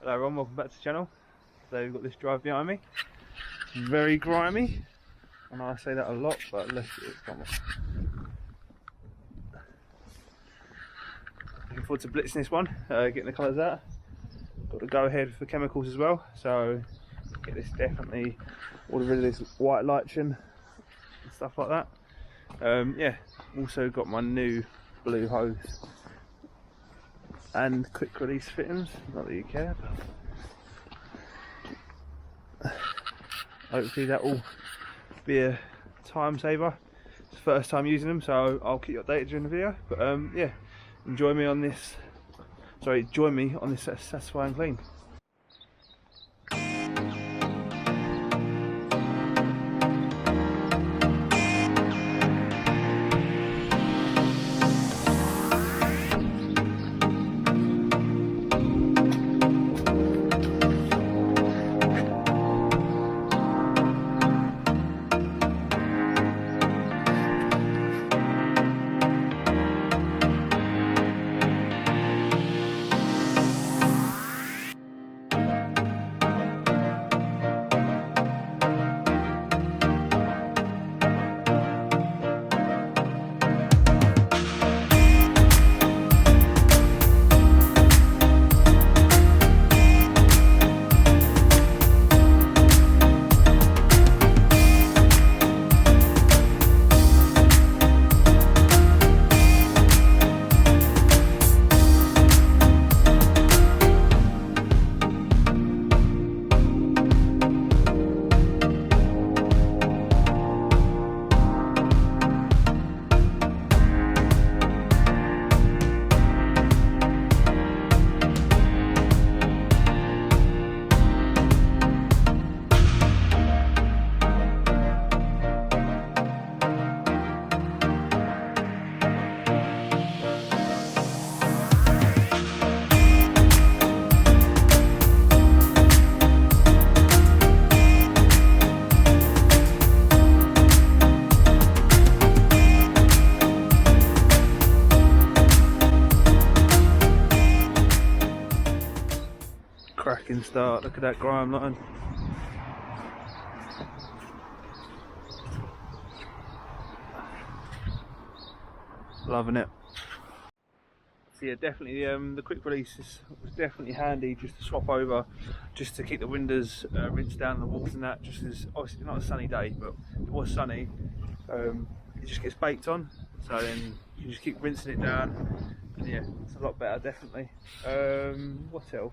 Hello everyone, welcome back to the channel. Today we've got this drive behind me. It's very grimy. I know I say that a lot, but let's get it, come on. Looking forward to blitzing this one, getting the colours out. Got to go ahead for chemicals as well, so get this definitely all rid of this white lichen and stuff like that. Yeah, also got my new blue hose and quick release fittings, not that you care, but hopefully that will be a time saver. It's the first time using them, so I'll keep you updated during the video, but yeah, join me on this satisfying clean. Cracking start, look at that grime line. Loving it. So yeah, definitely the quick release was definitely handy just to swap over, just to keep the windows rinsed down the walls and that, just as obviously not a sunny day, but it was sunny. It just gets baked on, so then you just keep rinsing it down, and yeah, it's a lot better definitely. What else?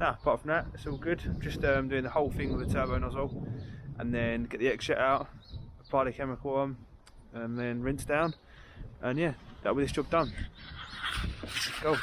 Nah, apart from that, it's all good. Just doing the whole thing with the turbo nozzle, and then get the exit out, apply the chemical on, and then rinse down, and yeah, that'll be this job done. Let's go.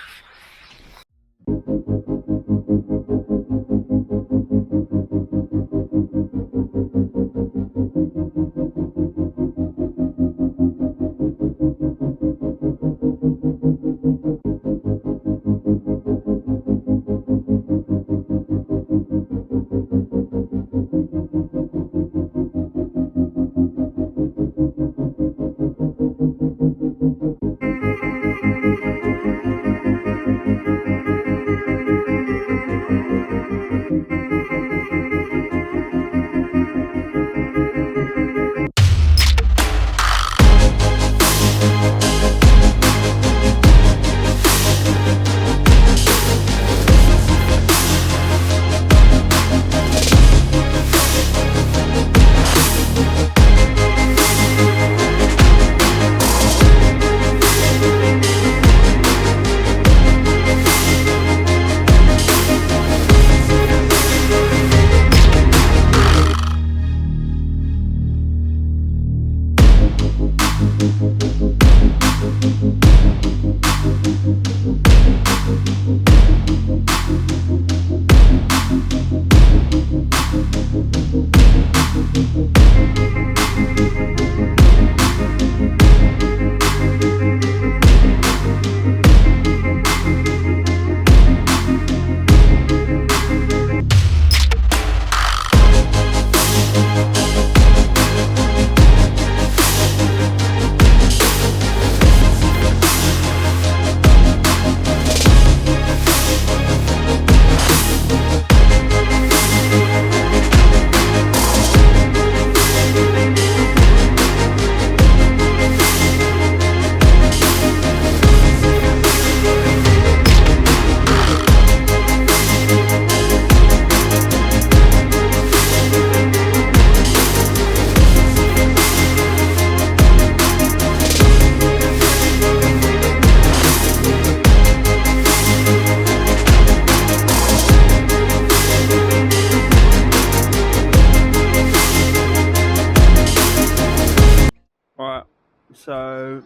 So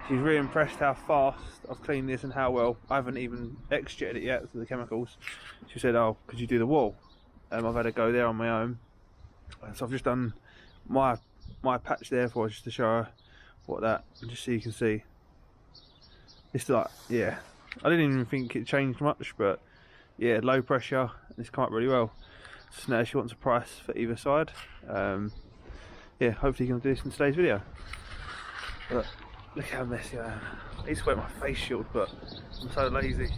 she's really impressed how fast I've cleaned this and how well. I haven't even X-jetted it yet to the chemicals. She said, oh, could you do the wall? I've had a go there on my own. So I've just done my patch there for her, just to show her what that, just so you can see. It's like, yeah, I didn't even think it changed much, but yeah, low pressure, and it's come up really well. So now she wants a price for either side. Yeah, hopefully you can do this in today's video. But look how messy I am. I need to wear my face shield, but I'm so lazy.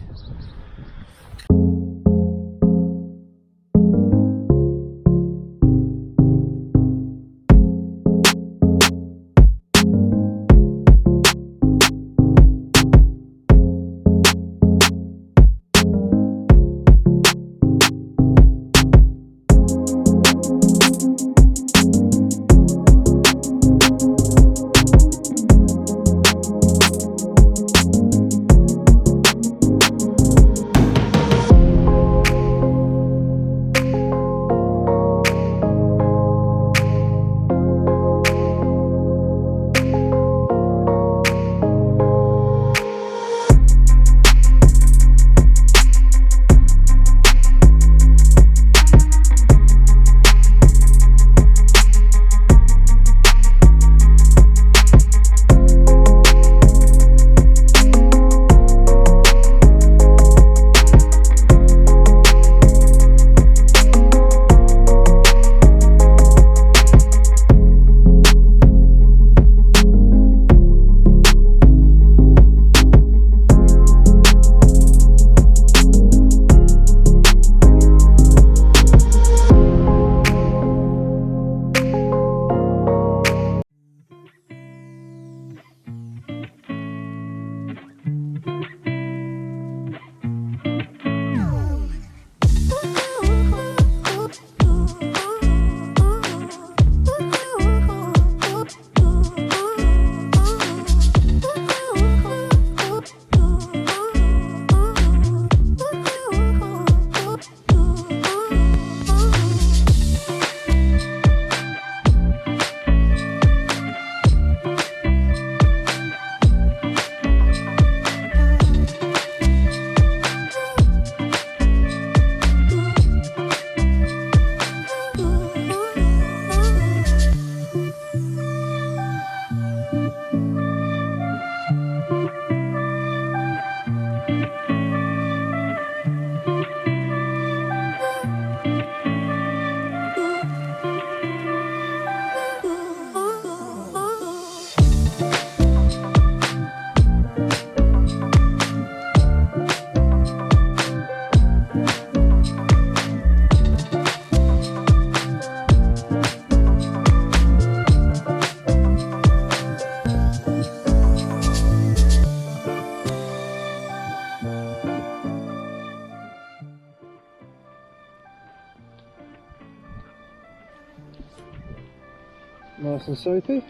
Nice and soapy.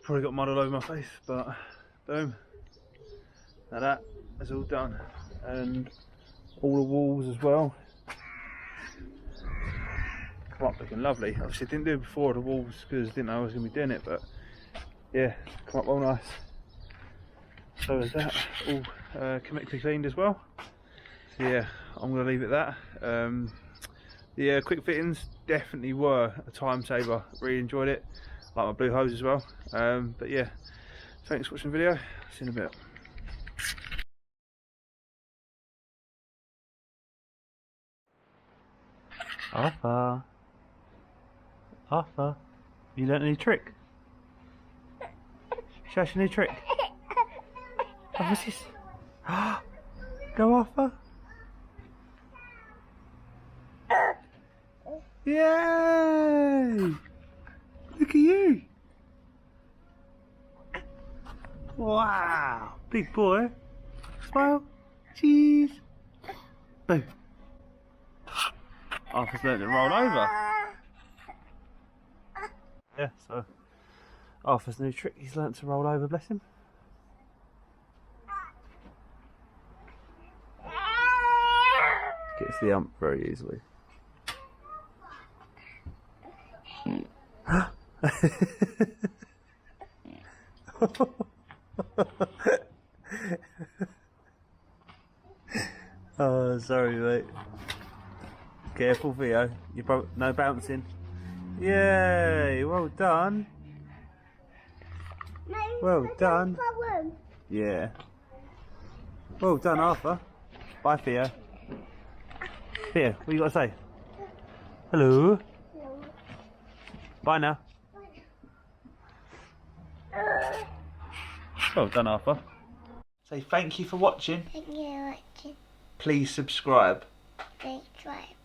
Probably got mud all over my face, but boom. Now that is all done, and all the walls as well. come up looking lovely. Obviously didn't do it before the walls because I didn't know I was going to be doing it, but yeah, come up well nice. So is that all chemically cleaned as well. So yeah, I'm going to leave it at that. The quick fittings definitely were a time saver. Really enjoyed it. Like my blue hose as well. But yeah, thanks for watching the video. See you in a bit. Arthur, Arthur, you learnt a new trick? Show us your new trick. Oh, what's this? Go, Arthur. Yay! Look at you. Wow, big boy. Smile. Cheese. Boom. Arthur's learned to roll over. Yeah, so Arthur's new trick, he's learnt to roll over, bless him. Gets the ump very easily. Oh, sorry mate. Careful Theo, you broke, no bouncing. Yay, well done. Well done. Yeah. Well done Arthur. Bye Theo. Theo, what you got to say? Hello. Bye now. Well done Arthur. Say thank you for watching. Thank you for watching. Please subscribe. Please subscribe.